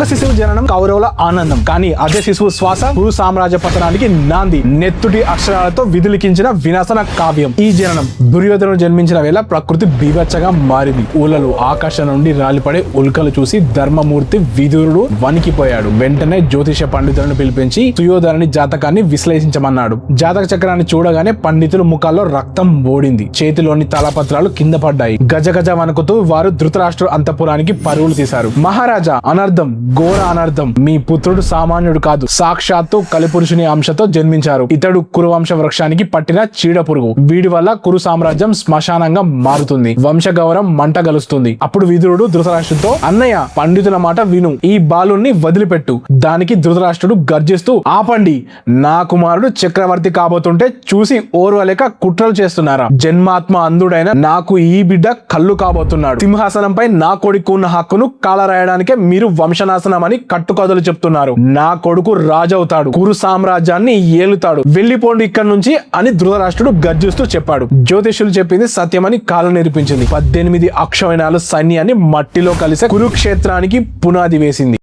శిశువు జననం కౌరవుల ఆనందం, కానీ అదే శిశువు శ్వాస కురు సామ్రాజ్య పతనానికి నాంది. నెత్తుటి అక్షరాలతో విధులికించిన వినాశన కావ్యం ఈ జననం. దుర్యోధనుడు జన్మించిన వేళ ప్రకృతి బీభత్సగా మారింది. ఊలలు ఆకాశం నుండి రాలిపడే ఉల్కలు చూసి ధర్మమూర్తి విదురుడు వణికిపోయాడు. వెంటనే జ్యోతిష పండితులను పిలిపించి సుయోధనుని జాతకాన్ని విశ్లేషించమన్నాడు. జాతక చక్రాన్ని చూడగానే పండితుల ముఖాల్లో రక్తం ఓడింది. చేతిలోని తలపత్రాలు కింద పడ్డాయి. గజగజ వణుకుతూ వారు ధృతరాష్ట్రుడు అంతఃపురానికి పరుగులు తీశారు. మహారాజా, అనర్థం, ఘోర అనర్థం. మీ పుత్రుడు సామాన్యుడు కాదు, సాక్షాత్తు కలిపురుషుని అంశతో జన్మించారు. ఇతడు కురువంశ వృక్షానికి పట్టిన చీడ పురుగు. వీడి వల్ల కురు సామ్రాజ్యం శ్మశానంగా మారుతుంది. వంశ గౌరవం మంట గలుస్తుంది. అప్పుడు విదురుడు ధృతరాష్ట్రుడితో, అన్నయ్య, పండితుల మాట విను, ఈ బాలుణ్ణి వదిలిపెట్టు. దానికి ధృతరాష్ట్రుడు గర్జిస్తూ, ఆపండి, నా కుమారుడు చక్రవర్తి కాబోతుంటే చూసి ఓర్వలేక కుట్రలు చేస్తున్నారా? జన్మాత్మ అంధుడైన నాకు ఈ బిడ్డ కళ్ళు కాబోతున్నాడు. సింహాసనంపై నా కొడుకు ఉన్న హక్కును కాలరాయడానికే మీరు వంశనాశనం అని కట్టుకథలు చెప్తున్నారు. నా కొడుకు రాజవుతాడు, కురు సామ్రాజ్యాన్ని ఏలుతాడు. వెళ్లిపోండి ఇక్కడి నుంచి అని ధృతరాష్ట్రుడు గర్జిస్తూ చెప్పాడు. జ్యోతిష్యులు చెప్పింది సత్యమని కాలం నేర్పించింది. 18 అక్షౌహిణాలు సైన్యాన్ని మట్టిలో కలిసే కురుక్షేత్రానికి పునాది వేసింది.